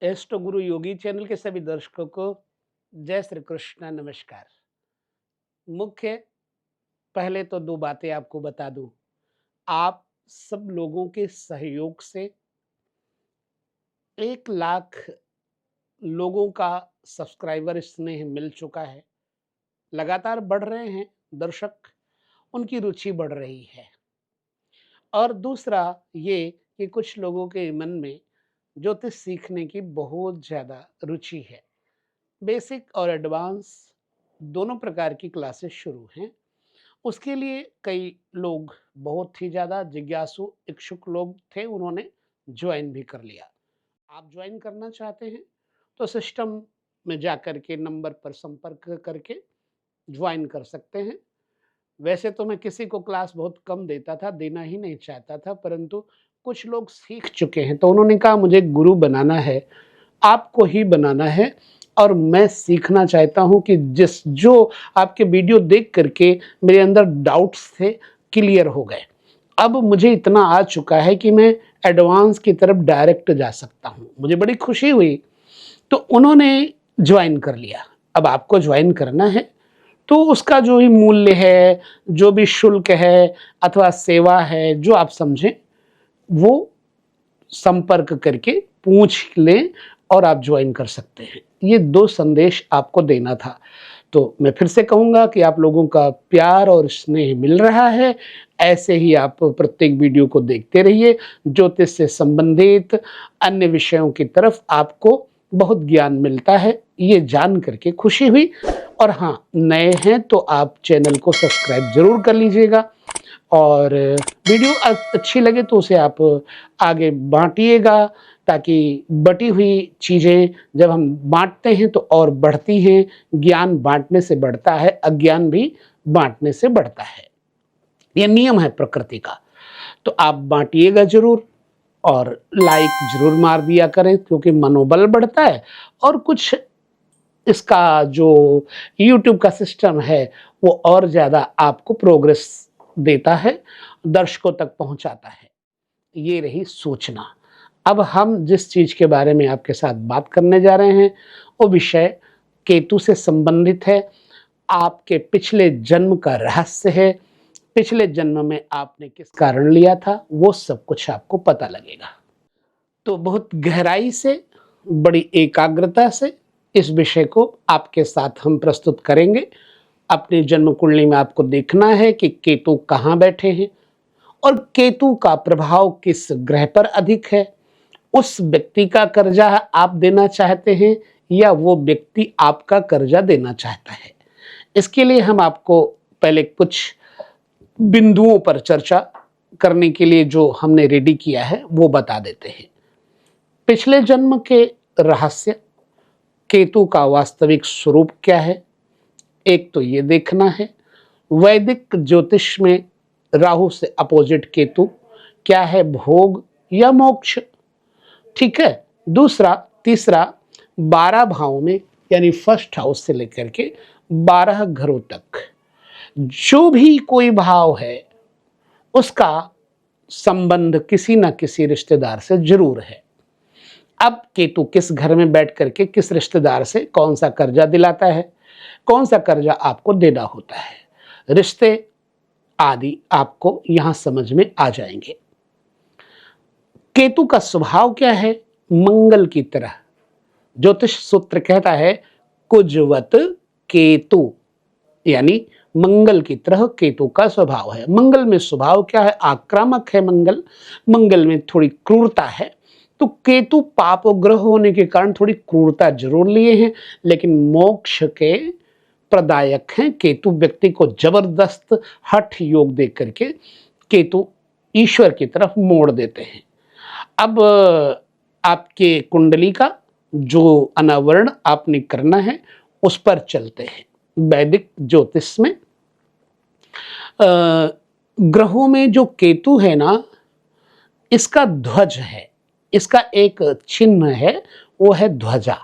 Astro गुरु योगी channel के सभी दर्शकों को जय श्री कृष्ण नमस्कार। मुख्य पहले तो 2 बातें आपको बता दूँ। आप सब लोगों के सहयोग से 1 लाख लोगों का सब्सक्राइबर स्नेह मिल चुका है। लगातार बढ़ रहे हैं दर्शक, उनकी रुचि बढ़ रही है। और दूसरा ये कि कुछ लोगों के मन में ज्योतिष सीखने की बहुत ज़्यादा रुचि है। बेसिक और एडवांस दोनों प्रकार की क्लासेस शुरू हैं। उसके लिए कई लोग बहुत ही ज़्यादा जिज्ञासु इच्छुक लोग थे, उन्होंने ज्वाइन भी कर लिया। आप ज्वाइन करना चाहते हैं तो सिस्टम में जाकर के नंबर पर संपर्क करके ज्वाइन कर सकते हैं। वैसे तो मैं किसी को क्लास बहुत कम देता था, देना ही नहीं चाहता था, परंतु कुछ लोग सीख चुके हैं तो उन्होंने कहा मुझे गुरु बनाना है, आपको ही बनाना है और मैं सीखना चाहता हूँ कि जो आपके वीडियो देख करके मेरे अंदर डाउट्स थे, क्लियर हो गए। अब मुझे इतना आ चुका है कि मैं एडवांस की तरफ डायरेक्ट जा सकता हूँ। मुझे बड़ी खुशी हुई, तो उन्होंने ज्वाइन कर लिया। अब आपको ज्वाइन करना है तो उसका जो भी मूल्य है, जो भी शुल्क है अथवा सेवा है, जो आप समझें, वो संपर्क करके पूछ लें और आप ज्वाइन कर सकते हैं। ये 2 संदेश आपको देना था। तो मैं फिर से कहूँगा कि आप लोगों का प्यार और स्नेह मिल रहा है, ऐसे ही आप प्रत्येक वीडियो को देखते रहिए। ज्योतिष से संबंधित अन्य विषयों की तरफ आपको बहुत ज्ञान मिलता है, ये जान करके खुशी हुई। और हाँ, नए हैं तो आप चैनल को सब्सक्राइब ज़रूर कर लीजिएगा और वीडियो अच्छी लगे तो उसे आप आगे बाँटिएगा, ताकि बटी हुई चीज़ें जब हम बाँटते हैं तो और बढ़ती हैं। ज्ञान बाँटने से बढ़ता है, अज्ञान भी बाँटने से बढ़ता है। ये नियम है प्रकृति का। तो आप बाँटिएगा ज़रूर और लाइक ज़रूर मार दिया करें, क्योंकि मनोबल बढ़ता है और कुछ इसका जो यूट्यूब का सिस्टम है वो और ज़्यादा आपको प्रोग्रेस देता है, दर्शकों तक पहुंचाता है। ये रही सूचना। अब हम जिस चीज़ के बारे में आपके साथ बात करने जा रहे हैं वो विषय केतु से संबंधित है। आपके पिछले जन्म का रहस्य है। पिछले जन्म में आपने किस कारण लिया था वो सब कुछ आपको पता लगेगा। तो बहुत गहराई से, बड़ी एकाग्रता से इस विषय को आपके साथ हम प्रस्तुत करेंगे। अपनी जन्म कुंडली में आपको देखना है कि केतु कहाँ बैठे हैं और केतु का प्रभाव किस ग्रह पर अधिक है। उस व्यक्ति का कर्जा आप देना चाहते हैं या वो व्यक्ति आपका कर्जा देना चाहता है। इसके लिए हम आपको पहले कुछ बिंदुओं पर चर्चा करने के लिए जो हमने रेडी किया है वो बता देते हैं। पिछले जन्म के रहस्य, केतु का वास्तविक स्वरूप क्या है, एक तो ये देखना है। वैदिक ज्योतिष में राहु से अपोजिट केतु क्या है, भोग या मोक्ष, ठीक है। दूसरा, तीसरा, 12 भावों में यानी फर्स्ट हाउस से लेकर के 12 घरों तक जो भी कोई भाव है उसका संबंध किसी न किसी रिश्तेदार से जरूर है। अब केतु किस घर में बैठ करके किस रिश्तेदार से कौन सा कर्जा दिलाता है, कौन सा कर्जा आपको देना होता है, रिश्ते आदि आपको यहां समझ में आ जाएंगे। केतु का स्वभाव क्या है, मंगल की तरह। ज्योतिष सूत्र कहता है कुजवत केतु, यानी मंगल की तरह केतु का स्वभाव है। मंगल में स्वभाव क्या है, आक्रामक है। मंगल में थोड़ी क्रूरता है। तो केतु पाप ग्रह होने के कारण थोड़ी क्रूरता जरूर लिए हैं, लेकिन मोक्ष के प्रदायक हैं। केतु व्यक्ति को जबरदस्त हठ योग दे करके केतु ईश्वर की तरफ मोड़ देते हैं। अब आपके कुंडली का जो अनावरण आपने करना है उस पर चलते हैं। वैदिक ज्योतिष में ग्रहों में जो केतु है ना, इसका ध्वज है, इसका एक चिन्ह है, वो है ध्वजा।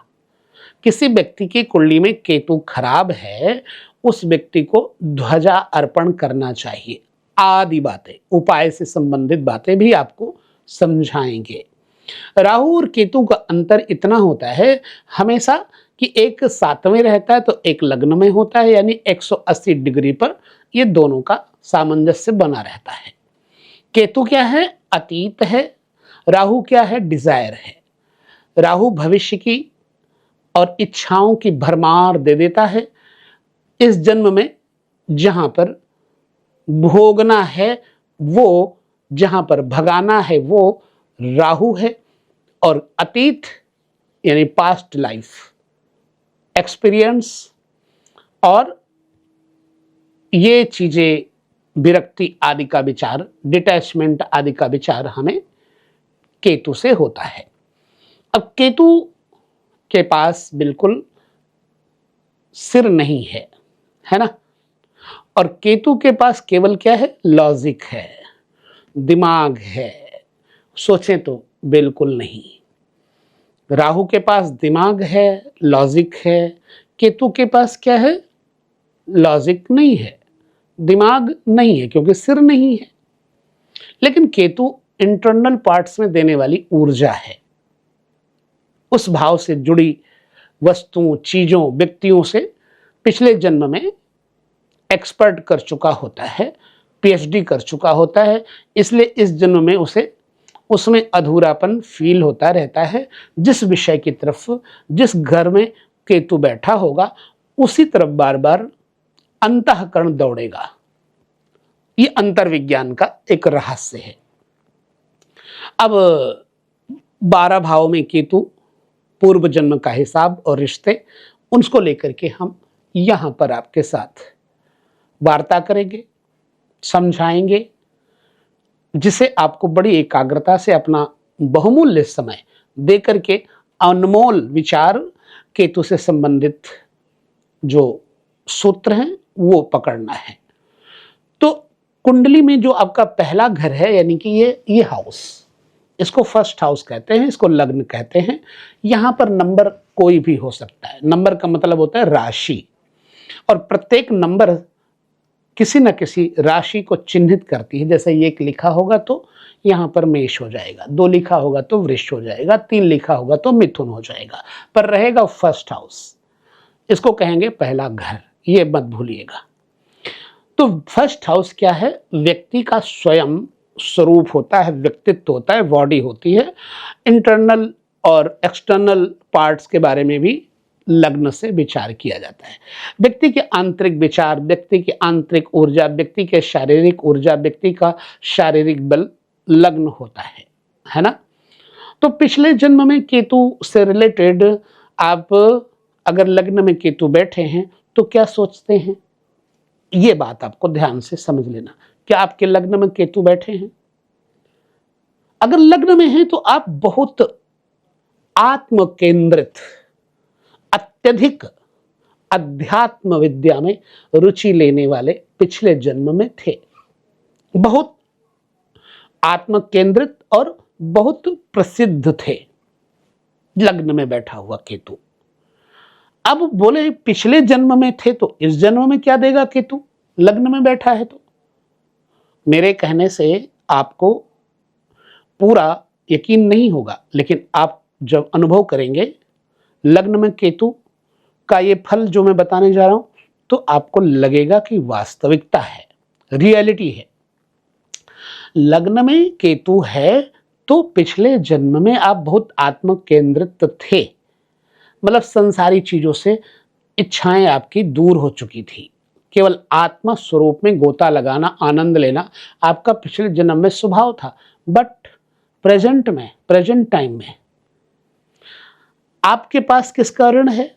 किसी व्यक्ति की कुंडली में केतु खराब है, उस व्यक्ति को ध्वजा अर्पण करना चाहिए। आदि बातें, उपाय से संबंधित बातें भी आपको समझाएंगे। राहु और केतु का अंतर इतना होता है हमेशा कि एक 7वें रहता है तो एक लग्न में होता है, यानी 180 डिग्री पर ये दोनों का सामंजस्य बना रहता है। केतु क्या है? अतीत है। राहु क्या है? डिजायर है। राहु भविष्य की और इच्छाओं की भरमार दे देता है। इस जन्म में जहां पर भोगना है वो, जहां पर भगाना है वो राहु है। और अतीत यानी पास्ट लाइफ एक्सपीरियंस और ये चीजें, विरक्ति आदि का विचार, डिटैचमेंट आदि का विचार हमें केतु से होता है। अब केतु के पास बिल्कुल सिर नहीं है ना? और केतु के पास केवल क्या है? लॉजिक है, दिमाग है। सोचें तो बिल्कुल नहीं। राहु के पास दिमाग है, लॉजिक है। केतु के पास क्या है? लॉजिक नहीं है, दिमाग नहीं है, क्योंकि सिर नहीं है। लेकिन केतु इंटरनल पार्ट्स में देने वाली ऊर्जा है। उस भाव से जुड़ी वस्तुओं, चीजों, व्यक्तियों से पिछले जन्म में एक्सपर्ट कर चुका होता है, पीएचडी कर चुका होता है। इसलिए इस जन्म में उसे उसमें अधूरापन फील होता रहता है। जिस विषय की तरफ, जिस घर में केतु बैठा होगा उसी तरफ बार बार अंतःकरण दौड़ेगा। ये अंतर्विज्ञान का एक रहस्य है। अब 12 भाव में केतु, पूर्व जन्म का हिसाब और रिश्ते, उनको लेकर के हम यहां पर आपके साथ वार्ता करेंगे, समझाएंगे, जिसे आपको बड़ी एकाग्रता से अपना बहुमूल्य समय देकर के अनमोल विचार, केतु से संबंधित जो सूत्र हैं वो पकड़ना है। तो कुंडली में जो आपका पहला घर है, यानी कि ये हाउस, इसको फर्स्ट हाउस कहते हैं, इसको लग्न कहते हैं। यहां पर नंबर कोई भी हो सकता है। नंबर का मतलब होता है राशि, और प्रत्येक नंबर किसी न किसी राशि को चिन्हित करती है। जैसे 1 लिखा होगा तो यहाँ पर मेष हो जाएगा, 2 लिखा होगा तो वृष हो जाएगा, 3 लिखा होगा तो मिथुन हो जाएगा, पर रहेगा फर्स्ट हाउस। इसको कहेंगे पहला घर, ये मत भूलिएगा। तो फर्स्ट हाउस क्या है? व्यक्ति का स्वयं स्वरूप होता है, व्यक्तित्व होता है, बॉडी होती है। इंटरनल और एक्सटर्नल पार्ट्स के बारे में भी लग्न से विचार किया जाता है। व्यक्ति के आंतरिक विचार, व्यक्ति की आंतरिक ऊर्जा, व्यक्ति के शारीरिक ऊर्जा, व्यक्ति का शारीरिक बल लग्न होता है ना? तो पिछले जन्म में केतु से रिलेटेड आप अगर लग्न में केतु बैठे हैं तो क्या सोचते हैं? ये बात आपको ध्यान से समझ लेना। क्या आपके लग्न में केतु बैठे हैं? अगर लग्न में हैं तो आप बहुत आत्म केंद्रित, अत्यधिक अध्यात्म विद्या में रुचि लेने वाले पिछले जन्म में थे। बहुत आत्म केंद्रित और बहुत प्रसिद्ध थे लग्न में बैठा हुआ केतु। अब बोले पिछले जन्म में थे तो इस जन्म में क्या देगा केतु? लग्न में बैठा है तो मेरे कहने से आपको पूरा यकीन नहीं होगा, लेकिन आप जब अनुभव करेंगे लग्न में केतु का ये फल जो मैं बताने जा रहा हूं, तो आपको लगेगा कि वास्तविकता है, रियलिटी है। लग्न में केतु है तो पिछले जन्म में आप बहुत आत्म केंद्रित थे, मतलब संसारी चीजों से इच्छाएं आपकी दूर हो चुकी थी। केवल आत्मा स्वरूप में गोता लगाना, आनंद लेना आपका पिछले जन्म में स्वभाव था। बट प्रेजेंट टाइम में आपके पास किसका ऋण है?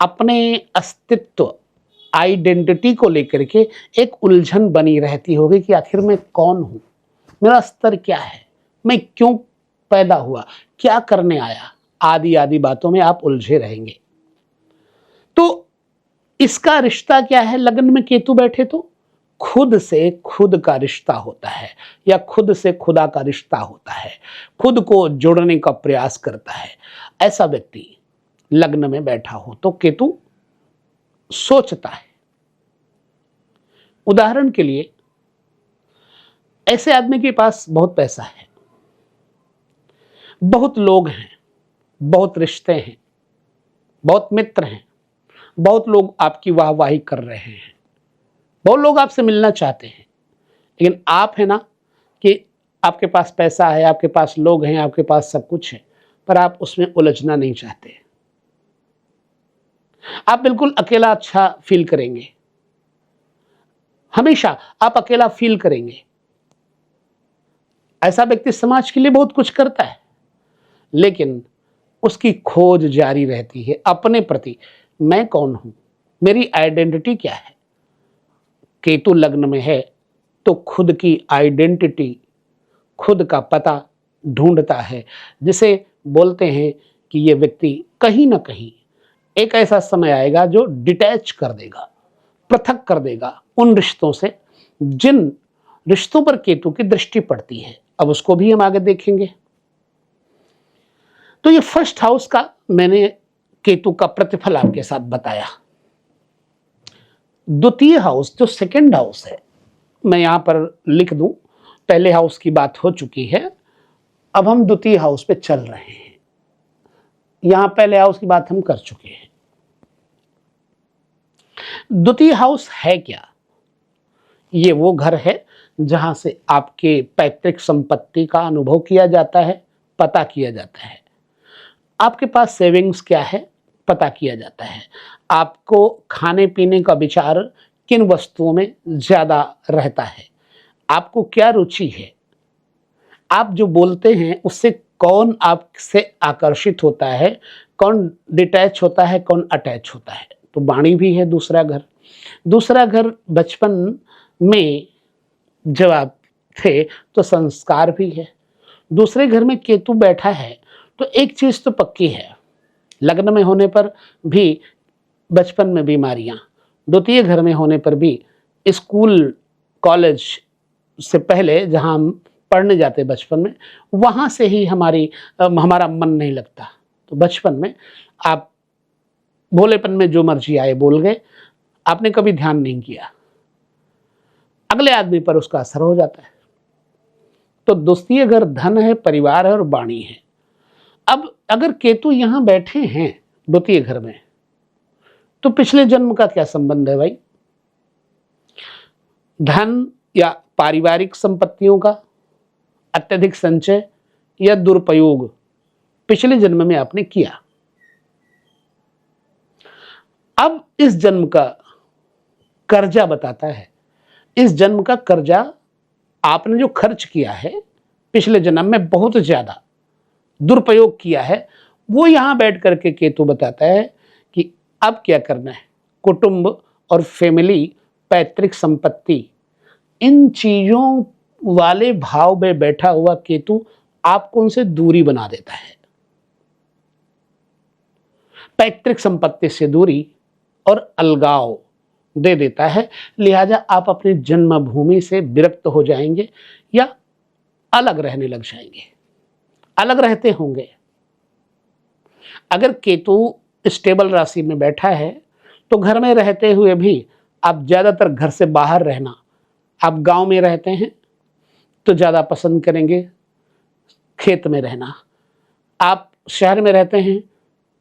अपने अस्तित्व, आइडेंटिटी को लेकर के एक उलझन बनी रहती होगी कि आखिर मैं कौन हूं, मेरा स्तर क्या है, मैं क्यों पैदा हुआ, क्या करने आया, आदि आदि बातों में आप उलझे रहेंगे। तो इसका रिश्ता क्या है? लग्न में केतु बैठे तो खुद से खुद का रिश्ता होता है, या खुद से खुदा का रिश्ता होता है, खुद को जोड़ने का प्रयास करता है। ऐसा व्यक्ति लग्न में बैठा हो तो केतु सोचता है। उदाहरण के लिए, ऐसे आदमी के पास बहुत पैसा है, बहुत लोग हैं, बहुत रिश्ते हैं, बहुत मित्र हैं, बहुत लोग आपकी वाहवाही कर रहे हैं, बहुत लोग आपसे मिलना चाहते हैं, लेकिन आप है ना कि आपके पास पैसा है, आपके पास लोग हैं, आपके पास सब कुछ है, पर आप उसमें उलझना नहीं चाहते। आप बिल्कुल अकेला अच्छा फील करेंगे, हमेशा आप अकेला फील करेंगे। ऐसा व्यक्ति समाज के लिए बहुत कुछ करता है, लेकिन उसकी खोज जारी रहती है अपने प्रति। मैं कौन हूं, मेरी आइडेंटिटी क्या है। केतु लग्न में है तो खुद की आइडेंटिटी, खुद का पता ढूंढता है, जिसे बोलते हैं कि ये व्यक्ति कहीं ना कहीं एक ऐसा समय आएगा जो डिटैच कर देगा, पृथक कर देगा उन रिश्तों से जिन रिश्तों पर केतु की दृष्टि पड़ती है। अब उसको भी हम आगे देखेंगे। तो ये फर्स्ट हाउस का मैंने केतु का प्रतिफल आपके साथ बताया। द्वितीय हाउस जो सेकंड हाउस है, मैं यहां पर लिख दूं, पहले हाउस की बात हो चुकी है, अब हम द्वितीय हाउस पे चल रहे हैं। यहां पहले हाउस की बात हम कर चुके हैं। द्वितीय हाउस है क्या? ये वो घर है जहां से आपके पैतृक संपत्ति का अनुभव किया जाता है, पता किया जाता है। आपके पास सेविंग्स क्या है, पता किया जाता है। आपको खाने पीने का विचार किन वस्तुओं में ज्यादा रहता है, आपको क्या रुचि है, आप जो बोलते हैं उससे कौन आपसे आकर्षित होता है, कौन डिटैच होता है, कौन अटैच होता है। तो वाणी भी है दूसरा घर। दूसरा घर बचपन में जब आप थे तो संस्कार भी है। दूसरे घर में केतु बैठा है तो एक चीज तो पक्की है, लग्न में होने पर भी बचपन में बीमारियां, द्वितीय घर में होने पर भी स्कूल कॉलेज से पहले जहां हम पढ़ने जाते बचपन में, वहां से ही हमारा मन नहीं लगता। तो बचपन में आप भोलेपन में जो मर्जी आए बोल गए, आपने कभी ध्यान नहीं किया, अगले आदमी पर उसका असर हो जाता है। तो द्वितीय घर धन है, परिवार है और वाणी है। अब अगर केतु यहां बैठे हैं द्वितीय घर में, तो पिछले जन्म का क्या संबंध है भाई? धन या पारिवारिक संपत्तियों का अत्यधिक संचय या दुरुपयोग पिछले जन्म में आपने किया। अब इस जन्म का कर्जा बताता है, इस जन्म का कर्जा आपने जो खर्च किया है पिछले जन्म में, बहुत ज्यादा दुरुपयोग किया है, वो यहां बैठ करके केतु बताता है कि अब क्या करना है। कुटुंब और फैमिली, पैतृक संपत्ति, इन चीजों वाले भाव में बैठा हुआ केतु आपको उनसे दूरी बना देता है। पैतृक संपत्ति से दूरी और अलगाव दे देता है, लिहाजा आप अपनी जन्मभूमि से विरक्त हो जाएंगे या अलग रहने लग जाएंगे, अलग रहते होंगे। अगर केतु स्टेबल राशि में बैठा है तो घर में रहते हुए भी आप ज्यादातर घर से बाहर रहना, आप गांव में रहते हैं तो ज्यादा पसंद करेंगे खेत में रहना, आप शहर में रहते हैं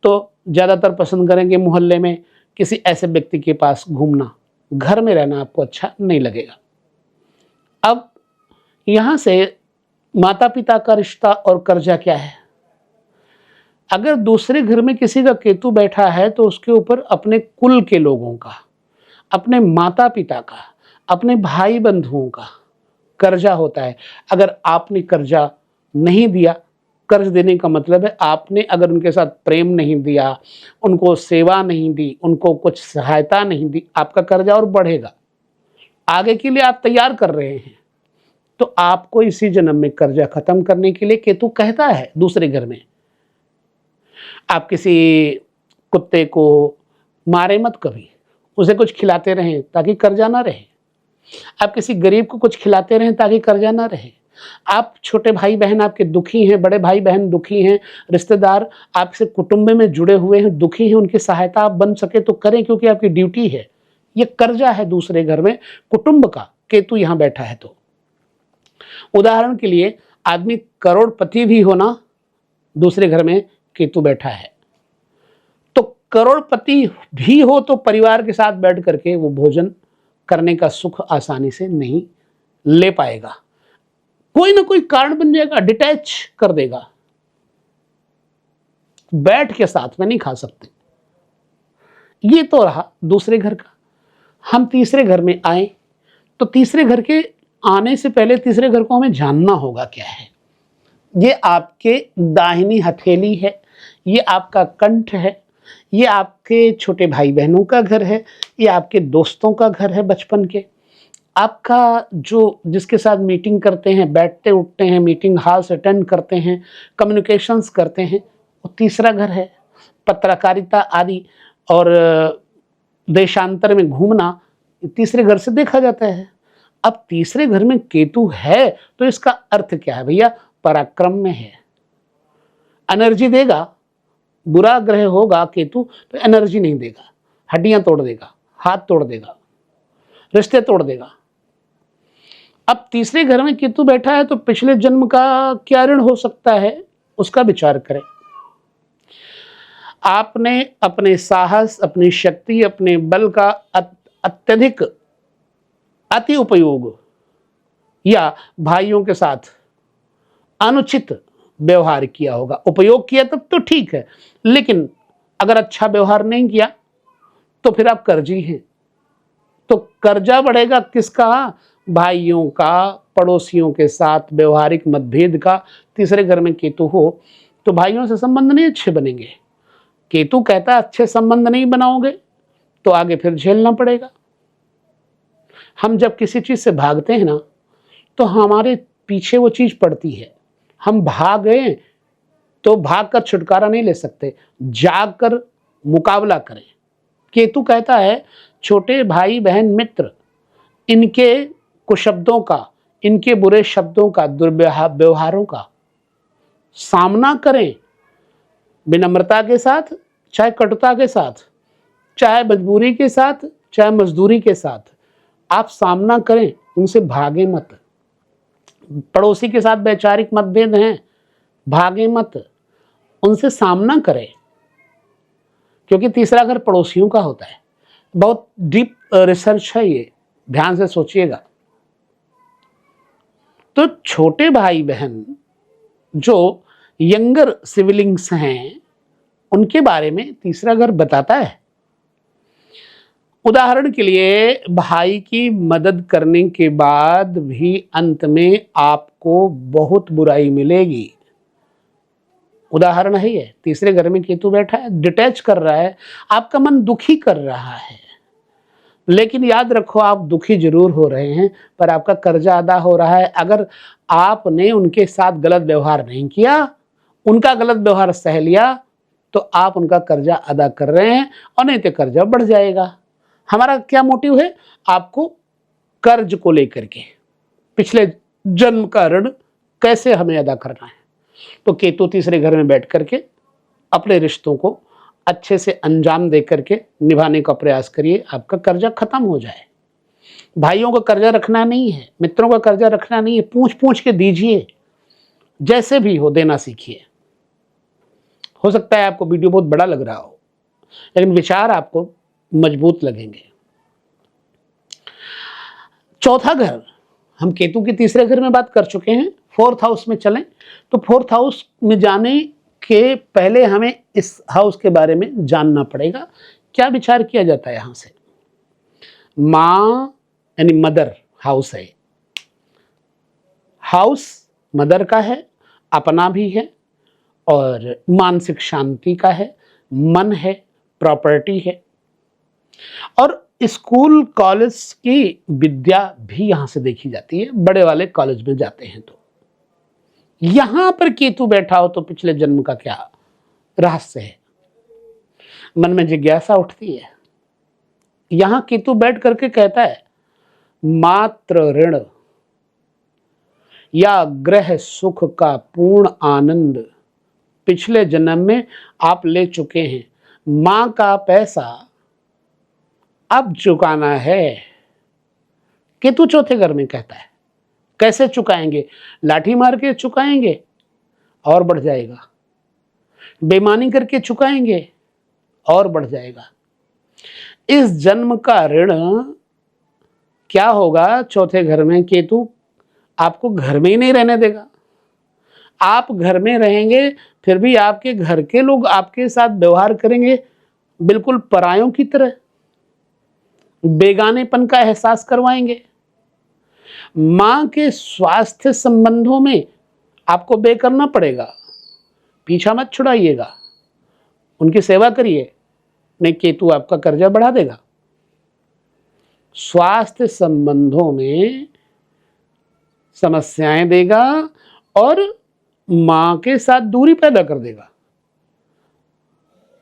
तो ज्यादातर पसंद करेंगे मोहल्ले में किसी ऐसे व्यक्ति के पास घूमना, घर में रहना आपको अच्छा नहीं लगेगा। अब यहां से माता पिता का रिश्ता और कर्जा क्या है? अगर दूसरे घर में किसी का केतु बैठा है तो उसके ऊपर अपने कुल के लोगों का, अपने माता पिता का, अपने भाई बंधुओं का कर्जा होता है। अगर आपने कर्जा नहीं दिया, कर्ज देने का मतलब है आपने अगर उनके साथ प्रेम नहीं दिया, उनको सेवा नहीं दी, उनको कुछ सहायता नहीं दी, आपका कर्जा और बढ़ेगा। आगे के लिए आप तैयार कर रहे हैं तो आपको इसी जन्म में कर्जा खत्म करने के लिए केतु कहता है दूसरे घर में। आप किसी कुत्ते को मारे मत कभी, उसे कुछ खिलाते रहें ताकि कर्जा ना रहे। आप किसी गरीब को कुछ खिलाते रहें ताकि कर्जा ना रहे। आप छोटे भाई बहन आपके दुखी हैं, बड़े भाई बहन दुखी हैं, रिश्तेदार आपसे कुटुंब में जुड़े हुए हैं दुखी हैं, उनकी सहायता आप बन सके तो करें, क्योंकि आपकी ड्यूटी है। ये कर्जा है दूसरे घर में कुटुंब का, केतु यहां बैठा है तो। उदाहरण के लिए आदमी करोड़पति भी होना दूसरे घर में केतु बैठा है, तो करोड़पति भी हो तो परिवार के साथ बैठ करके वो भोजन करने का सुख आसानी से नहीं ले पाएगा। कोई ना कोई कारण बन जाएगा, डिटैच कर देगा, बैठ के साथ में नहीं खा सकते। ये तो रहा दूसरे घर का। हम तीसरे घर में आए, तो तीसरे घर के आने से पहले तीसरे घर को हमें जानना होगा क्या है। ये आपके दाहिनी हथेली है, ये आपका कंठ है, ये आपके छोटे भाई बहनों का घर है, ये आपके दोस्तों का घर है बचपन के, आपका जो जिसके साथ मीटिंग करते हैं, बैठते उठते हैं, मीटिंग हॉल्स अटेंड करते हैं, कम्युनिकेशंस करते हैं, वो तीसरा घर है। पत्रकारिता आदि और देशांतर में घूमना तीसरे घर से देखा जाता है। अब तीसरे घर में केतु है तो इसका अर्थ क्या है भैया? पराक्रम में है, एनर्जी देगा। बुरा ग्रह होगा केतु तो एनर्जी नहीं देगा, हड्डियां तोड़ देगा, हाथ तोड़ देगा, रिश्ते तोड़ देगा। अब तीसरे घर में केतु बैठा है तो पिछले जन्म का क्या ऋण हो सकता है, उसका विचार करें। आपने अपने साहस, अपनी शक्ति, अपने बल का अत्यधिक अति उपयोग या भाइयों के साथ अनुचित व्यवहार किया होगा। उपयोग किया तब तो ठीक है, लेकिन अगर अच्छा व्यवहार नहीं किया तो फिर आप कर्जी हैं। तो कर्जा बढ़ेगा किसका? भाइयों का, पड़ोसियों के साथ व्यवहारिक मतभेद का। तीसरे घर में केतु हो तो भाइयों से संबंध नहीं अच्छे बनेंगे। केतु कहता है अच्छे संबंध नहीं बनाओगे तो आगे फिर झेलना पड़ेगा। हम जब किसी चीज से भागते हैं ना तो हमारे पीछे वो चीज पड़ती है। हम भाग गए तो भाग कर छुटकारा नहीं ले सकते, जाग कर मुकाबला करें। केतु कहता है छोटे भाई बहन मित्र, इनके कुशब्दों का, इनके बुरे शब्दों का, दुर्व्यवहारों का सामना करें विनम्रता के साथ, चाहे कटुता के साथ, चाहे मजबूरी के साथ, चाहे मजदूरी के साथ। आप सामना करें, उनसे भागे मत। पड़ोसी के साथ वैचारिक मतभेद हैं, भागे मत, उनसे सामना करें, क्योंकि तीसरा घर पड़ोसियों का होता है। बहुत डीप रिसर्च है ये, ध्यान से सोचिएगा। तो छोटे भाई बहन जो यंगर सिबलिंग्स हैं उनके बारे में तीसरा घर बताता है। उदाहरण के लिए भाई की मदद करने के बाद भी अंत में आपको बहुत बुराई मिलेगी। उदाहरण है ये, तीसरे घर में केतु बैठा है, डिटैच कर रहा है, आपका मन दुखी कर रहा है। लेकिन याद रखो आप दुखी जरूर हो रहे हैं पर आपका कर्जा अदा हो रहा है। अगर आपने उनके साथ गलत व्यवहार नहीं किया, उनका गलत व्यवहार सह लिया, तो आप उनका कर्जा अदा कर रहे हैं और नहीं तो कर्जा बढ़ जाएगा। हमारा क्या मोटिव है? आपको कर्ज को लेकर के, पिछले जन्म का ऋण कैसे हमें अदा करना है। तो केतु तीसरे घर में बैठ करके अपने रिश्तों को अच्छे से अंजाम दे करके निभाने का प्रयास करिए, आपका कर्जा खत्म हो जाए। भाइयों का कर्जा रखना नहीं है, मित्रों का कर्जा रखना नहीं है, पूछ पूछ के दीजिए, जैसे भी हो देना सीखिए। हो सकता है आपको वीडियो बहुत बड़ा लग रहा हो, लेकिन विचार आपको मजबूत लगेंगे। चौथा घर, हम केतु के तीसरे घर में बात कर चुके हैं। फोर्थ हाउस में चलें तो फोर्थ हाउस में जाने के पहले हमें इस हाउस के बारे में जानना पड़ेगा। क्या विचार किया जाता है यहां से? माँ यानी मदर हाउस है। हाउस मदर का है, अपना भी है और मानसिक शांति का है, मन है, प्रॉपर्टी है और स्कूल कॉलेज की विद्या भी यहां से देखी जाती है। बड़े वाले कॉलेज में जाते हैं तो यहां पर केतु बैठा हो तो पिछले जन्म का क्या रहस्य है, मन में जिज्ञासा उठती है। यहां केतु बैठ करके कहता है मात्र ऋण या ग्रह सुख का पूर्ण आनंद पिछले जन्म में आप ले चुके हैं। मां का पैसा अब चुकाना है। केतु चौथे घर में कहता है कैसे चुकाएंगे? लाठी मार के चुकाएंगे और बढ़ जाएगा, बेईमानी करके चुकाएंगे और बढ़ जाएगा। इस जन्म का ऋण क्या होगा? चौथे घर में केतु आपको घर में ही नहीं रहने देगा। आप घर में रहेंगे फिर भी आपके घर के लोग आपके साथ व्यवहार करेंगे बिल्कुल परायों की तरह, बेगानेपन का एहसास करवाएंगे। मां के स्वास्थ्य संबंधों में आपको बे करना पड़ेगा, पीछा मत छुड़ाइएगा, उनकी सेवा करिए, नहीं केतु आपका कर्जा बढ़ा देगा। स्वास्थ्य संबंधों में समस्याएं देगा और मां के साथ दूरी पैदा कर देगा।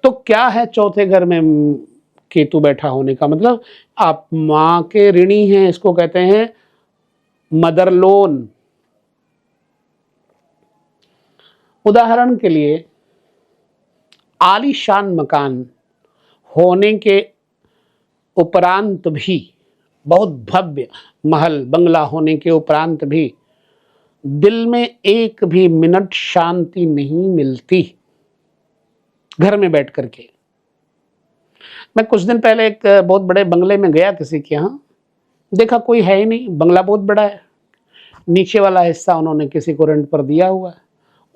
तो क्या है चौथे घर में केतु बैठा होने का मतलब? आप मां के ऋणी हैं, इसको कहते हैं मदर लोन। उदाहरण के लिए आलीशान मकान होने के उपरांत भी, बहुत भव्य महल बंगला होने के उपरांत भी दिल में एक भी मिनट शांति नहीं मिलती घर में बैठ करके। मैं कुछ दिन पहले एक बहुत बड़े बंगले में गया किसी के यहाँ, देखा कोई है ही नहीं, बंगला बहुत बड़ा है, नीचे वाला हिस्सा उन्होंने किसी को रेंट पर दिया हुआ है,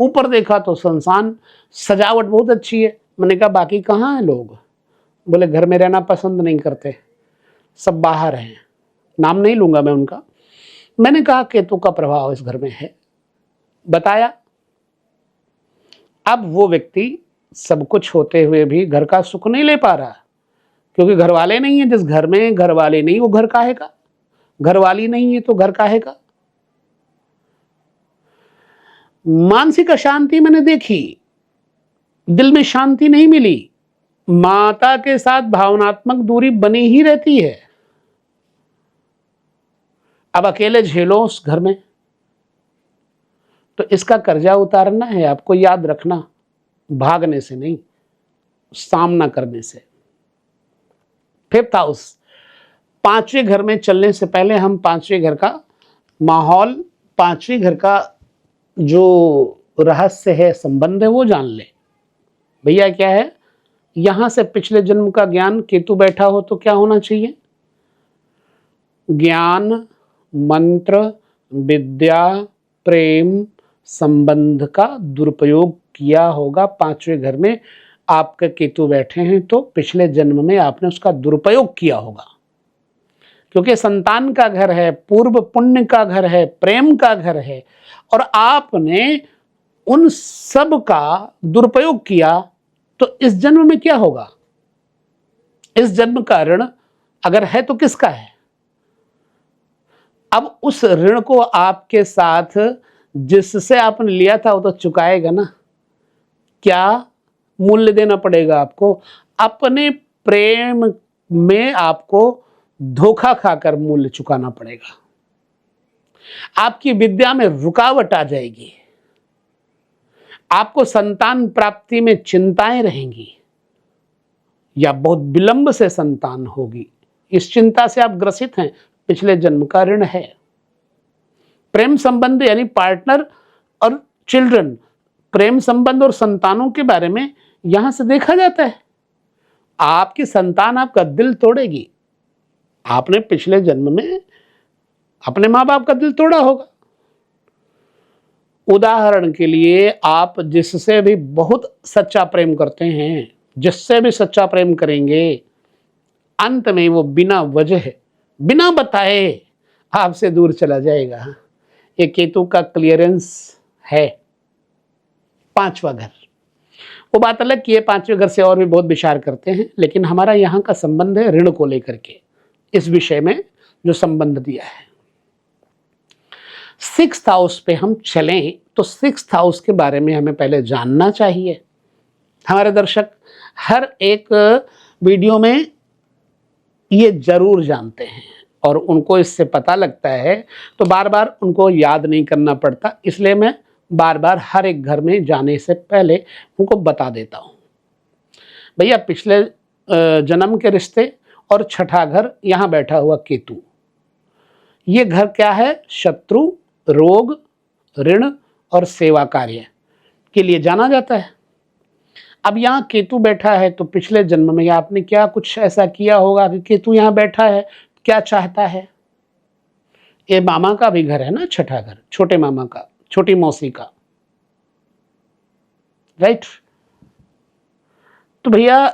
ऊपर देखा तो सुनसान, सजावट बहुत अच्छी है। मैंने कहा बाकी कहाँ हैं लोग? बोले घर में रहना पसंद नहीं करते, सब बाहर हैं। नाम नहीं लूंगा मैं उनका। मैंने कहा केतु का प्रभाव इस घर में है, बताया। अब वो व्यक्ति सब कुछ होते हुए भी घर का सुख नहीं ले पा रहा, क्योंकि घर वाले नहीं है। जिस घर में घर वाले नहीं वो घर काहे का? घर वाली नहीं है तो घर काहे का? मानसिक अशांति मैंने देखी, दिल में शांति नहीं मिली, माता के साथ भावनात्मक दूरी बनी ही रहती है। अब अकेले झेलो उस घर में, तो इसका कर्जा उतारना है आपको, याद रखना, भागने से नहीं, सामना करने से। फिफ्थ हाउस, पांचवें घर में चलने से पहले हम पांचवें घर का माहौल, पांचवें घर का जो रहस्य है, संबंध है, वो जान ले। भैया क्या है, यहां से पिछले जन्म का ज्ञान केतु बैठा हो तो क्या होना चाहिए? ज्ञान, मंत्र, विद्या, प्रेम, संबंध का दुरुपयोग किया होगा। पांचवें घर में आपके केतु बैठे हैं तो पिछले जन्म में आपने उसका दुरुपयोग किया होगा, क्योंकि संतान का घर है, पूर्व पुण्य का घर है, प्रेम का घर है, और आपने उन सब का दुरुपयोग किया। तो इस जन्म में क्या होगा? इस जन्म का ऋण अगर है तो किसका है? अब उस ऋण को आपके साथ जिससे आपने लिया था वो तो चुकाएगा ना। क्या मूल्य देना पड़ेगा आपको? अपने प्रेम में आपको धोखा खाकर मूल्य चुकाना पड़ेगा। आपकी विद्या में रुकावट आ जाएगी, आपको संतान प्राप्ति में चिंताएं रहेंगी, या बहुत विलंब से संतान होगी। इस चिंता से आप ग्रसित हैं, पिछले जन्म का ऋण है। प्रेम संबंध यानी पार्टनर और चिल्ड्रन, प्रेम संबंध और संतानों के बारे में यहां से देखा जाता है। आपकी संतान आपका दिल तोड़ेगी। आपने पिछले जन्म में अपने माँ बाप का दिल तोड़ा होगा। उदाहरण के लिए, आप जिससे भी बहुत सच्चा प्रेम करते हैं, जिससे भी सच्चा प्रेम करेंगे, अंत में वो बिना वजह, बिना बताए आपसे दूर चला जाएगा। ये केतु का क्लियरेंस है। पांचवा घर, वो बात अलग कि ये पांचवें घर से और भी बहुत विचार करते हैं, लेकिन हमारा यहाँ का संबंध है ऋण को लेकर के, इस विषय में जो संबंध दिया है। सिक्स्थ हाउस पे हम चलें तो सिक्स्थ हाउस के बारे में हमें पहले जानना चाहिए। हमारे दर्शक हर एक वीडियो में ये जरूर जानते हैं और उनको इससे पता लगता है, तो बार बार उनको याद नहीं करना पड़ता, इसलिए मैं बार बार हर एक घर में जाने से पहले उनको बता देता हूँ। भैया पिछले जन्म के रिश्ते और छठा घर, यहाँ बैठा हुआ केतु, ये घर क्या है? शत्रु, रोग, ऋण और सेवा कार्य के लिए जाना जाता है। अब यहाँ केतु बैठा है तो पिछले जन्म में आपने क्या कुछ ऐसा किया होगा कि केतु यहाँ बैठा है, क्या चाहता है? ये मामा का भी घर है ना, छठा घर, छोटे मामा का, छोटी मौसी का, राइट? तो भैया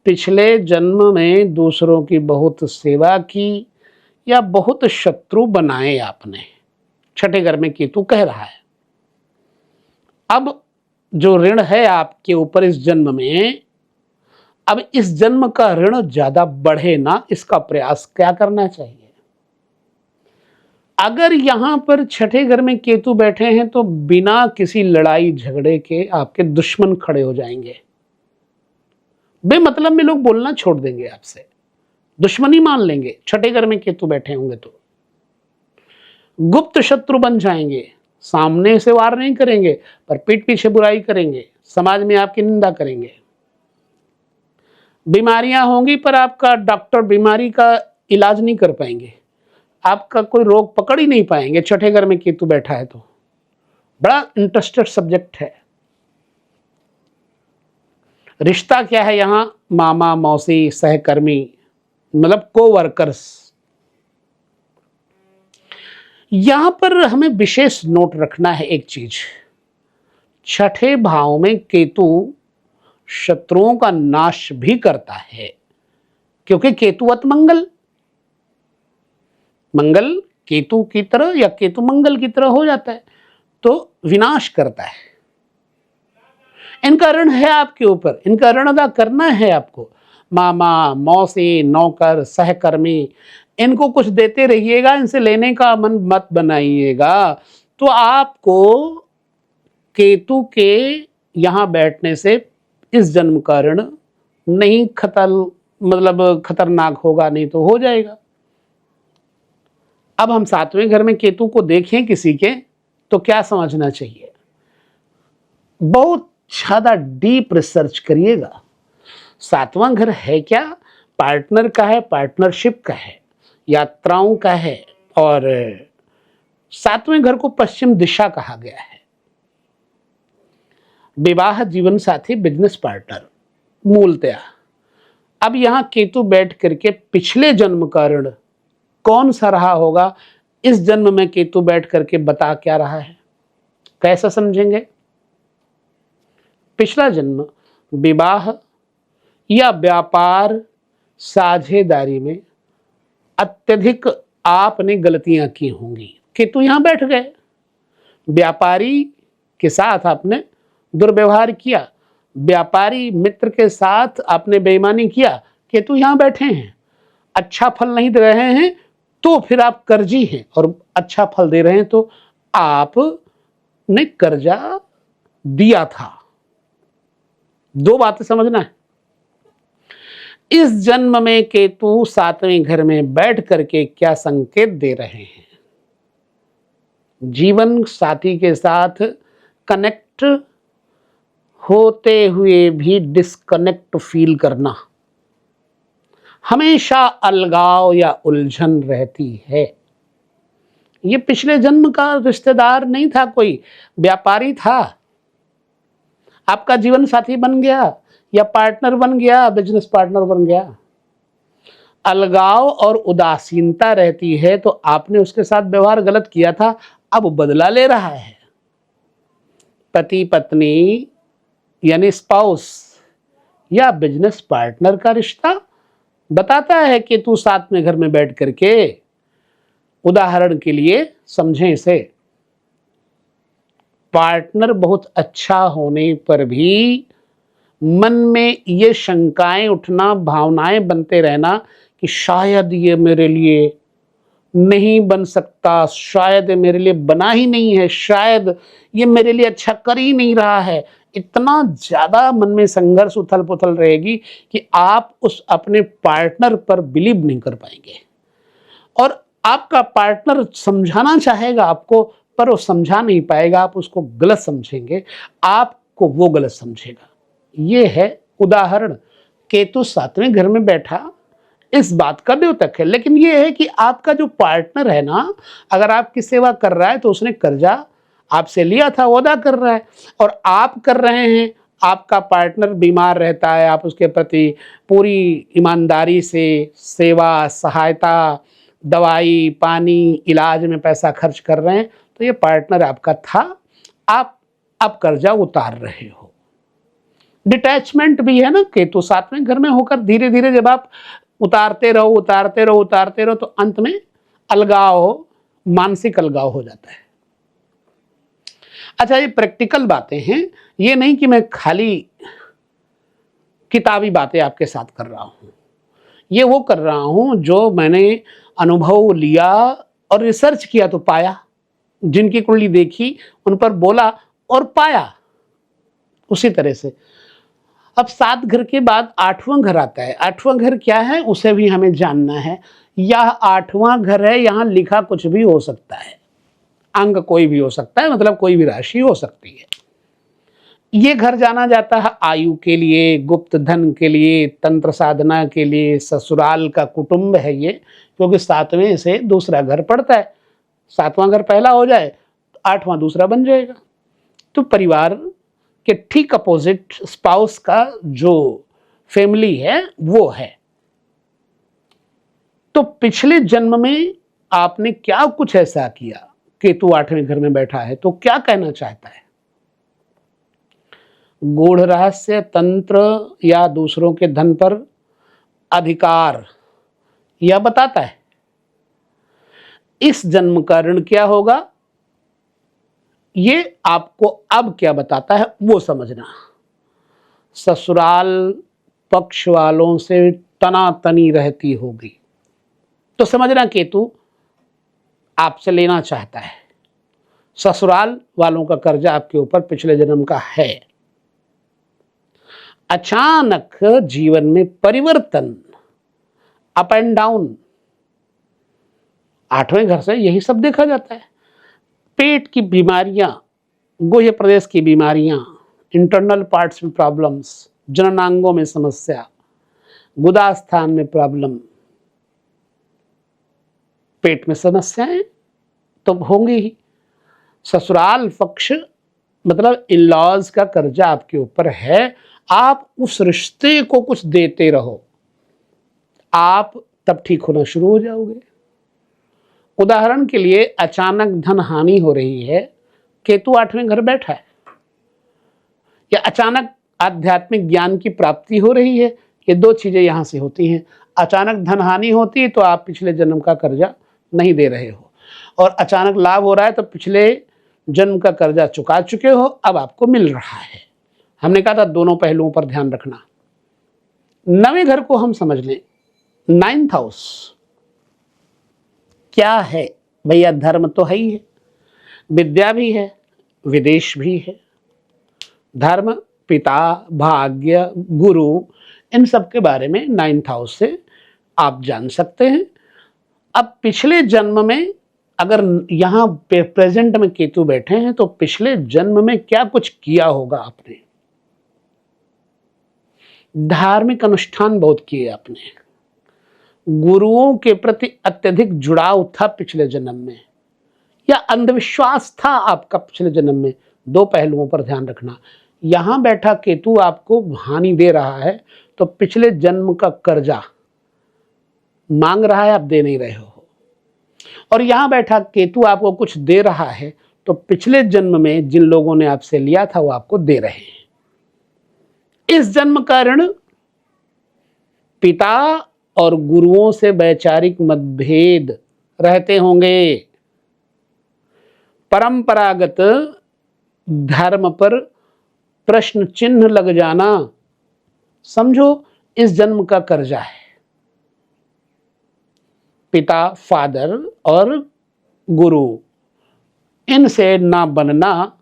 पिछले जन्म में दूसरों की बहुत सेवा की या बहुत शत्रु बनाए आपने, छठे घर में केतु कह रहा है। अब जो ऋण है आपके ऊपर इस जन्म में, अब इस जन्म का ऋण ज्यादा बढ़े ना, इसका प्रयास क्या करना चाहिए? अगर यहां पर छठे घर में केतु बैठे हैं तो बिना किसी लड़ाई झगड़े के आपके दुश्मन खड़े हो जाएंगे, बेमतलब में लोग बोलना छोड़ देंगे आपसे, दुश्मनी मान लेंगे। छठे घर में केतु बैठे होंगे तो गुप्त शत्रु बन जाएंगे, सामने से वार नहीं करेंगे पर पीठ पीछे बुराई करेंगे, समाज में आपकी निंदा करेंगे। बीमारियां होंगी पर आपका डॉक्टर बीमारी का इलाज नहीं कर पाएंगे, आपका कोई रोग पकड़ ही नहीं पाएंगे। छठे घर में केतु बैठा है तो बड़ा इंटरेस्टेड सब्जेक्ट है। रिश्ता क्या है यहां? मामा मौसी, सहकर्मी, मतलब कोवर्कर्स। यहां पर हमें विशेष नोट रखना है एक चीज, छठे भाव में केतु शत्रुओं का नाश भी करता है, क्योंकि केतुवत मंगल, मंगल केतु की तरह या केतु मंगल की तरह हो जाता है तो विनाश करता है। इनका ऋण है आपके ऊपर, इनका ऋण अदा करना है आपको। मामा मौसी, नौकर, सहकर्मी, इनको कुछ देते रहिएगा, इनसे लेने का मन मत बनाइएगा। तो आपको केतु के यहां बैठने से इस जन्म का ऋण नहीं मतलब खतरनाक होगा, नहीं तो हो जाएगा। अब हम सातवें घर में केतु को देखें किसी के तो क्या समझना चाहिए? बहुत ज्यादा डीप रिसर्च करिएगा। सातवां घर है क्या? पार्टनर का है, पार्टनरशिप का है, यात्राओं का है, और सातवें घर को पश्चिम दिशा कहा गया है। विवाह, जीवन साथी, बिजनेस पार्टनर मूलतया। अब यहां केतु बैठ करके पिछले जन्म का ऋण कौन सा रहा होगा, इस जन्म में केतु बैठ करके बता क्या रहा है, कैसा समझेंगे? पिछला जन्म विवाह या व्यापार साझेदारी में अत्यधिक आपने गलतियां की होंगी, केतु यहां बैठ गए। व्यापारी के साथ आपने दुर्व्यवहार किया, व्यापारी मित्र के साथ आपने बेईमानी किया, केतु यहां बैठे हैं। अच्छा फल नहीं दे रहे हैं तो फिर आप कर्जी हैं, और अच्छा फल दे रहे हैं तो आपने कर्जा दिया था। दो बातें समझना है। इस जन्म में केतु सातवें घर में बैठ करके क्या संकेत दे रहे हैं? जीवन साथी के साथ कनेक्ट होते हुए भी डिस्कनेक्ट फील करना, हमेशा अलगाव या उलझन रहती है। ये पिछले जन्म का रिश्तेदार नहीं था, कोई व्यापारी था, आपका जीवन साथी बन गया या पार्टनर बन गया, बिजनेस पार्टनर बन गया। अलगाव और उदासीनता रहती है तो आपने उसके साथ व्यवहार गलत किया था, अब बदला ले रहा है। पति पत्नी यानी स्पाउस या बिजनेस पार्टनर का रिश्ता बताता है कि तू साथ में घर में बैठ करके, उदाहरण के लिए समझें इसे, पार्टनर बहुत अच्छा होने पर भी मन में ये शंकाएं उठना, भावनाएं बनते रहना कि शायद ये मेरे लिए नहीं बन सकता, शायद ये मेरे लिए बना ही नहीं है, शायद ये मेरे लिए अच्छा कर ही नहीं रहा है। इतना ज्यादा मन में संघर्ष, उथल पुथल रहेगी कि आप उस अपने पार्टनर पर बिलीव नहीं कर पाएंगे, और आपका पार्टनर समझाना चाहेगा आपको पर वो समझा नहीं पाएगा, आप उसको गलत समझेंगे, आपको वो गलत समझेगा। ये है उदाहरण। केतु सातवें घर में बैठा इस बात का द्योतक है। लेकिन ये है कि आपका जो पार्टनर है ना, अगर आपकी सेवा कर रहा है तो उसने कर्जा आपसे लिया था, वो अदा कर रहा है, और आप कर रहे हैं, आपका पार्टनर बीमार रहता है, आप उसके प्रति पूरी ईमानदारी से सेवा, सहायता, दवाई, पानी, इलाज में पैसा खर्च कर रहे हैं, तो ये पार्टनर आपका था, आप अब कर्जा उतार रहे हो। डिटैचमेंट भी है ना, केतु सातवें घर में होकर धीरे धीरे जब आप उतारते रहो उतारते रहो उतारते रहो तो अंत में अलगाव, मानसिक अलगाव हो जाता है। अच्छा, ये प्रैक्टिकल बातें हैं, ये नहीं कि मैं खाली किताबी बातें आपके साथ कर रहा हूं। ये वो कर रहा हूं जो मैंने अनुभव लिया और रिसर्च किया तो पाया, जिनकी कुंडली देखी उन पर बोला और पाया। उसी तरह से अब 7 घर के बाद 8वां घर आता है। 8वां घर क्या है उसे भी हमें जानना है। यह 8वां घर है, यहां लिखा कुछ भी हो सकता है, अंग कोई भी हो सकता है, मतलब कोई भी राशि हो सकती है। ये घर जाना जाता है आयु के लिए, गुप्त धन के लिए, तंत्र साधना के लिए, ससुराल का कुटुंब है ये, क्योंकि 7वें से दूसरा घर पड़ता है। 7वां घर पहला हो जाए, 8वां दूसरा बन जाएगा। तो परिवार के ठीक अपोजिट स्पाउस का जो फैमिली है वो है। तो पिछले जन्म में आपने क्या कुछ ऐसा किया, केतु 8वें घर में बैठा है तो क्या कहना चाहता है? गूढ़ रहस्य, तंत्र या दूसरों के धन पर अधिकार यह बताता है। इस जन्म का ऋण क्या होगा, ये आपको अब क्या बताता है वो समझना। ससुराल पक्ष वालों से तनातनी रहती होगी तो समझना केतु आपसे लेना चाहता है। ससुराल वालों का कर्जा आपके ऊपर पिछले जन्म का है। अचानक जीवन में परिवर्तन, अप एंड डाउन, 8वें घर से यही सब देखा जाता है। पेट की बीमारियां, गुह्य प्रदेश की बीमारियां, इंटरनल पार्ट्स में प्रॉब्लम्स, जननांगों में समस्या, गुदा स्थान में प्रॉब्लम, पेट में समस्याएं तो होंगी ही। ससुराल पक्ष मतलब इन लॉज का कर्जा आपके ऊपर है। आप उस रिश्ते को कुछ देते रहो, आप तब ठीक होना शुरू हो जाओगे। उदाहरण के लिए अचानक धन हानि हो रही है, केतु 8वें घर बैठा है, या अचानक आध्यात्मिक ज्ञान की प्राप्ति हो रही है, ये 2 चीजें यहां से होती हैं। अचानक धन हानि होती है तो आप पिछले जन्म का कर्जा नहीं दे रहे हो, और अचानक लाभ हो रहा है तो पिछले जन्म का कर्जा चुका चुके हो, अब आपको मिल रहा है। हमने कहा था दोनों पहलुओं पर ध्यान रखना। 9वें घर को हम समझ लें। 9th हाउस क्या है भैया? धर्म तो है ही है, विद्या भी है, विदेश भी है। धर्म, पिता, भाग्य, गुरु, इन सब के बारे में 9th हाउस से आप जान सकते हैं। अब पिछले जन्म में अगर यहां प्रेजेंट में केतु बैठे हैं तो पिछले जन्म में क्या कुछ किया होगा आपने। धार्मिक अनुष्ठान बहुत किए आपने, गुरुओं के प्रति अत्यधिक जुड़ाव था पिछले जन्म में, या अंधविश्वास था आपका पिछले जन्म में। 2 पहलुओं पर ध्यान रखना। यहां बैठा केतु आपको हानि दे रहा है तो पिछले जन्म का कर्जा मांग रहा है, आप दे नहीं रहे हो। और यहां बैठा केतु आपको कुछ दे रहा है तो पिछले जन्म में जिन लोगों ने आपसे लिया था वो आपको दे रहे हैं। इस जन्म का ऋण पिता और गुरुओं से वैचारिक मतभेद रहते होंगे। परंपरागत धर्म पर प्रश्न चिन्ह लग जाना, समझो इस जन्म का कर्जा है। पिता, फादर और गुरु, इनसे ना बनना,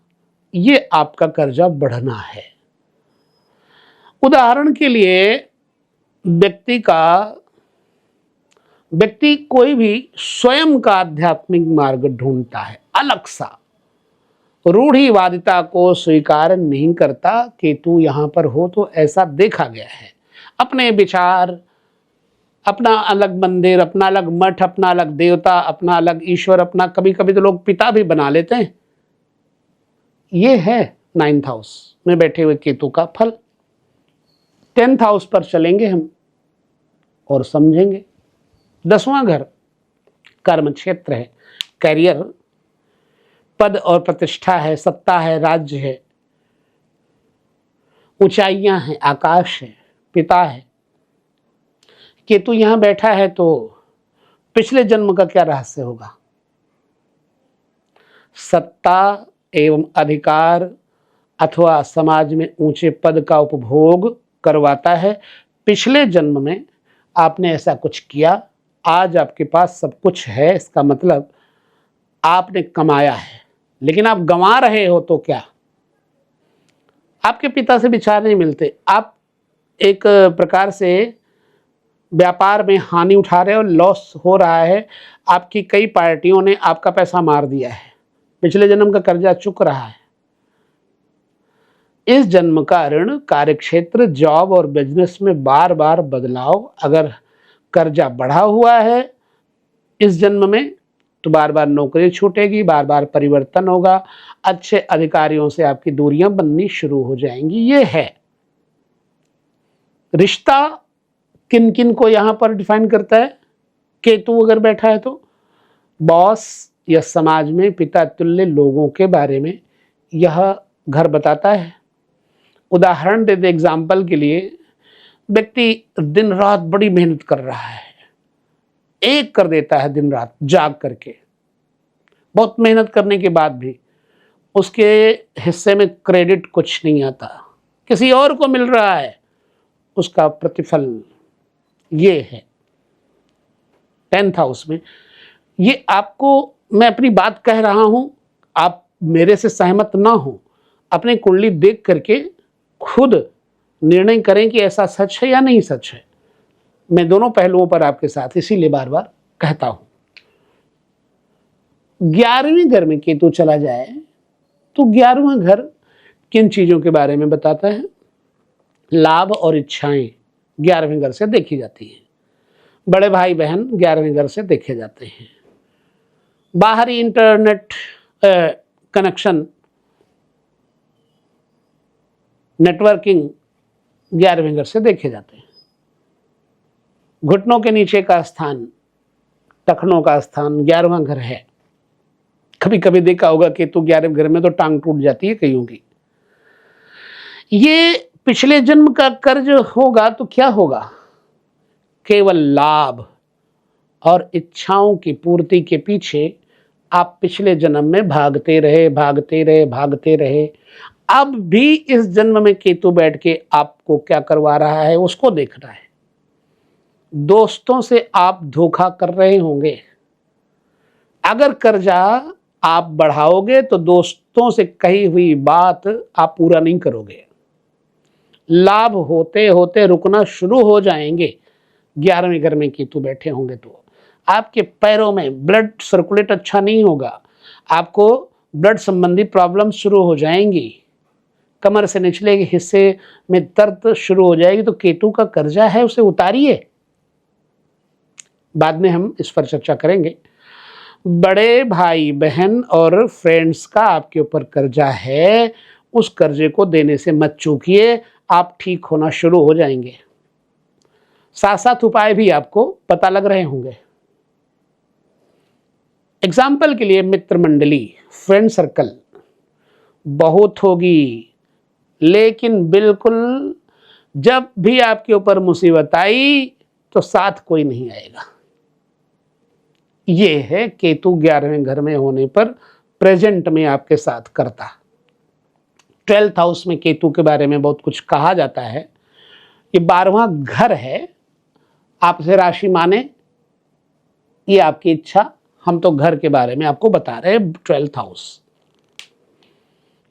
ये आपका कर्जा बढ़ना है। उदाहरण के लिए व्यक्ति कोई भी स्वयं का आध्यात्मिक मार्ग ढूंढता है, अलग सा रूढ़िवादिता को स्वीकार नहीं करता। केतु यहां पर हो तो ऐसा देखा गया है। अपने विचार, अपना अलग मंदिर, अपना अलग मठ, अपना अलग देवता, अपना अलग ईश्वर, अपना कभी कभी तो लोग पिता भी बना लेते हैं। ये है 9th हाउस। में बैठे हुए केतु का फल। 10th हाउस पर चलेंगे हम और समझेंगे। 10वां घर कर्म क्षेत्र है, करियर, पद और प्रतिष्ठा है, सत्ता है, राज्य है, ऊंचाइयां हैं, आकाश है, पिता है। केतु यहां बैठा है तो पिछले जन्म का क्या रहस्य होगा? सत्ता एवं अधिकार अथवा समाज में ऊंचे पद का उपभोग करवाता है। पिछले जन्म में आपने ऐसा कुछ किया, आज आपके पास सब कुछ है, इसका मतलब आपने कमाया है। लेकिन आप गंवा रहे हो तो क्या? आपके पिता से विचार नहीं मिलते, आप एक प्रकार से व्यापार में हानि उठा रहे हो, लॉस हो रहा है, आपकी कई पार्टियों ने आपका पैसा मार दिया है, पिछले जन्म का कर्जा चुक रहा है। इस जन्म का ऋण कार्यक्षेत्र, जॉब और बिजनेस में बार बार बदलाव, अगर कर्जा बढ़ा हुआ है इस जन्म में तो बार बार नौकरी छूटेगी, बार बार परिवर्तन होगा, अच्छे अधिकारियों से आपकी दूरियां बननी शुरू हो जाएंगी। ये है रिश्ता। किन किन को यहां पर डिफाइन करता है? केतु अगर बैठा है तो बॉस या समाज में पिता तुल्य लोगों के बारे में यह घर बताता है। उदाहरण दे दे, एग्जाम्पल के लिए, व्यक्ति दिन रात बड़ी मेहनत कर रहा है, एक कर देता है दिन रात जाग करके, बहुत मेहनत करने के बाद भी उसके हिस्से में क्रेडिट कुछ नहीं आता, किसी और को मिल रहा है उसका प्रतिफल। ये है 10th हाउस में। ये आपको मैं अपनी बात कह रहा हूं, आप मेरे से सहमत ना हो, अपनी कुंडली देख करके खुद निर्णय करें कि ऐसा सच है या नहीं सच है। मैं दोनों पहलुओं पर आपके साथ इसीलिए बार बार कहता हूं। 11वें घर में केतु चला जाए तो 11वां घर किन चीजों के बारे में बताता है? लाभ और इच्छाएं 11वें घर से देखी जाती हैं। बड़े भाई बहन 11वें घर से देखे जाते हैं। बाहरी इंटरनेट कनेक्शन, नेटवर्किंग 11वें घर से देखे जाते हैं। घुटनों के नीचे का स्थान, टखनों का स्थान 11वां घर है। कभी कभी देखा होगा केतु 11वें घर में तो टांग टूट जाती है कईयों की। ये पिछले जन्म का कर्ज होगा तो क्या होगा? केवल लाभ और इच्छाओं की पूर्ति के पीछे आप पिछले जन्म में भागते रहे, भागते रहे, भागते रहे। अब भी इस जन्म में केतु बैठ के आपको क्या करवा रहा है उसको देखना है। दोस्तों से आप धोखा कर रहे होंगे। अगर कर्जा आप बढ़ाओगे तो दोस्तों से कही हुई बात आप पूरा नहीं करोगे। लाभ होते होते रुकना शुरू हो जाएंगे। 11वें घर में केतु बैठे होंगे तो आपके पैरों में ब्लड सर्कुलेट अच्छा नहीं होगा, आपको ब्लड संबंधी प्रॉब्लम शुरू हो जाएंगी, कमर से निचले हिस्से में दर्द शुरू हो जाएगी। तो केतु का कर्जा है, उसे उतारिए। बाद में हम इस पर चर्चा करेंगे। बड़े भाई बहन और फ्रेंड्स का आपके ऊपर कर्जा है, उस कर्जे को देने से मत चूकिए, आप ठीक होना शुरू हो जाएंगे। साथ साथ उपाय भी आपको पता लग रहे होंगे। एग्जाम्पल के लिए मित्र मंडली, फ्रेंड सर्कल बहुत होगी, लेकिन बिल्कुल जब भी आपके ऊपर मुसीबत आई तो साथ कोई नहीं आएगा। ये है केतु 11वें घर में होने पर प्रेजेंट में आपके साथ करता। 12th हाउस में केतु के बारे में बहुत कुछ कहा जाता है। ये 12वां घर है, आपसे राशि माने ये आपकी इच्छा, हम तो घर के बारे में आपको बता रहे हैं। 12th हाउस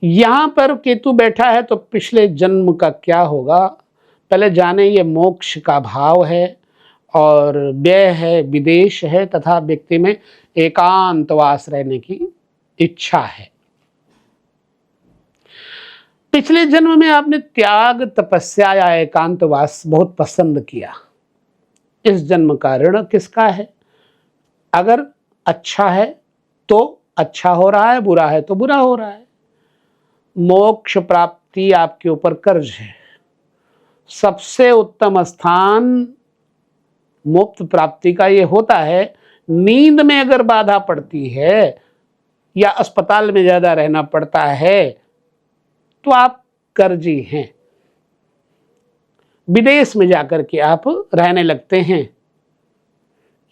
यहां पर केतु बैठा है तो पिछले जन्म का क्या होगा पहले जाने। ये मोक्ष का भाव है और व्यय है, विदेश है तथा व्यक्ति में एकांतवास रहने की इच्छा है। पिछले जन्म में आपने त्याग, तपस्या या एकांतवास बहुत पसंद किया। इस जन्म का ऋण किसका है? अगर अच्छा है तो अच्छा हो रहा है, बुरा है तो बुरा हो रहा है। मोक्ष प्राप्त संपत्ति, आपके ऊपर कर्ज है। सबसे उत्तम स्थान मुक्त प्राप्ति का ये होता है। नींद में अगर बाधा पड़ती है या अस्पताल में ज्यादा रहना पड़ता है तो आप कर्जी हैं। विदेश में जाकर के आप रहने लगते हैं,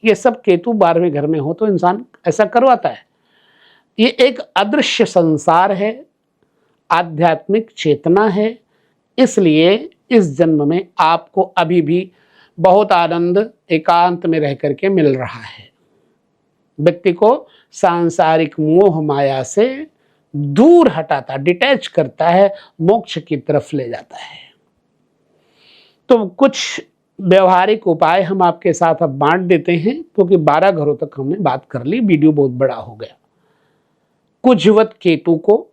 ये सब केतु 12वें घर में हो तो इंसान ऐसा करवाता है। ये एक अदृश्य संसार है, आध्यात्मिक चेतना है, इसलिए इस जन्म में आपको अभी भी बहुत आनंद एकांत में रह करके मिल रहा है। व्यक्ति को सांसारिक मोह माया से दूर हटाता, डिटैच करता है, मोक्ष की तरफ ले जाता है। तो कुछ व्यवहारिक उपाय हम आपके साथ अब बांट देते हैं, क्योंकि 12 घरों तक हमने बात कर ली, वीडियो बहुत बड़ा हो गया। कुजवत केतु को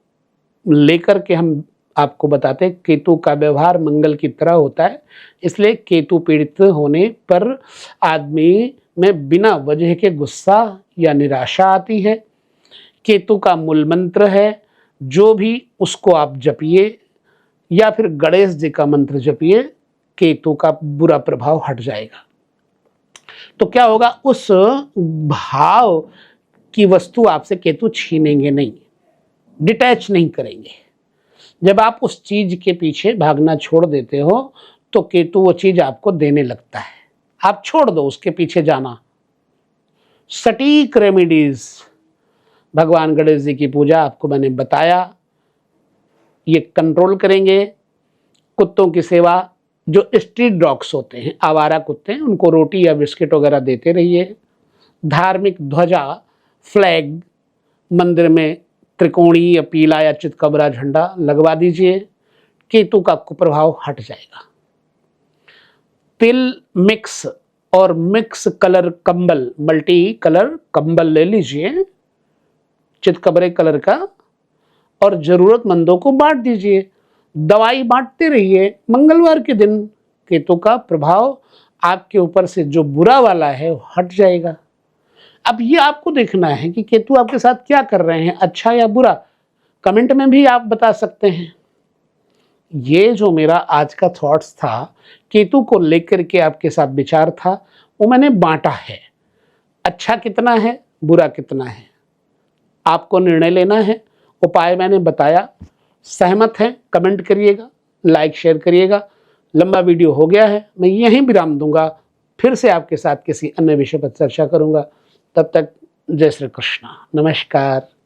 लेकर के हम आपको बताते हैं, केतु का व्यवहार मंगल की तरह होता है, इसलिए केतु पीड़ित होने पर आदमी में बिना वजह के गुस्सा या निराशा आती है। केतु का मूल मंत्र है, जो भी उसको आप जपिए या फिर गणेश जी का मंत्र जपिए, केतु का बुरा प्रभाव हट जाएगा। तो क्या होगा, उस भाव की वस्तु आपसे केतु छीनेंगे नहीं, डिटैच नहीं करेंगे। जब आप उस चीज के पीछे भागना छोड़ देते हो तो केतु वो चीज आपको देने लगता है। आप छोड़ दो उसके पीछे जाना। सटीक रेमेडीज, भगवान गणेश जी की पूजा आपको मैंने बताया, ये कंट्रोल करेंगे। कुत्तों की सेवा, जो स्ट्रीट डॉग्स होते हैं, आवारा कुत्ते हैं, उनको रोटी या बिस्किट वगैरह देते रहिए। धार्मिक ध्वजा, फ्लैग मंदिर में त्रिकोणी या पीला या चितकबरा झंडा लगवा दीजिए, केतु का कुप्रभाव हट जाएगा। तिल मिक्स और मिक्स कलर कंबल, मल्टी कलर कंबल ले लीजिए चितकबरे कलर का, और जरूरतमंदों को बांट दीजिए। दवाई बांटते रहिए। मंगलवार के दिन केतु का प्रभाव आपके ऊपर से जो बुरा वाला है वो हट जाएगा। अब ये आपको देखना है कि केतु आपके साथ क्या कर रहे हैं, अच्छा या बुरा। कमेंट में भी आप बता सकते हैं। ये जो मेरा आज का थॉट्स था, केतु को लेकर के आपके साथ विचार था, वो मैंने बांटा है। अच्छा कितना है, बुरा कितना है, आपको निर्णय लेना है। उपाय मैंने बताया। सहमत हैं कमेंट करिएगा, लाइक शेयर करिएगा। लंबा वीडियो हो गया है, मैं यहीं विराम दूंगा, फिर से आपके साथ किसी अन्य विषय पर चर्चा करूंगा। तब तक जय श्री कृष्ण, नमस्कार।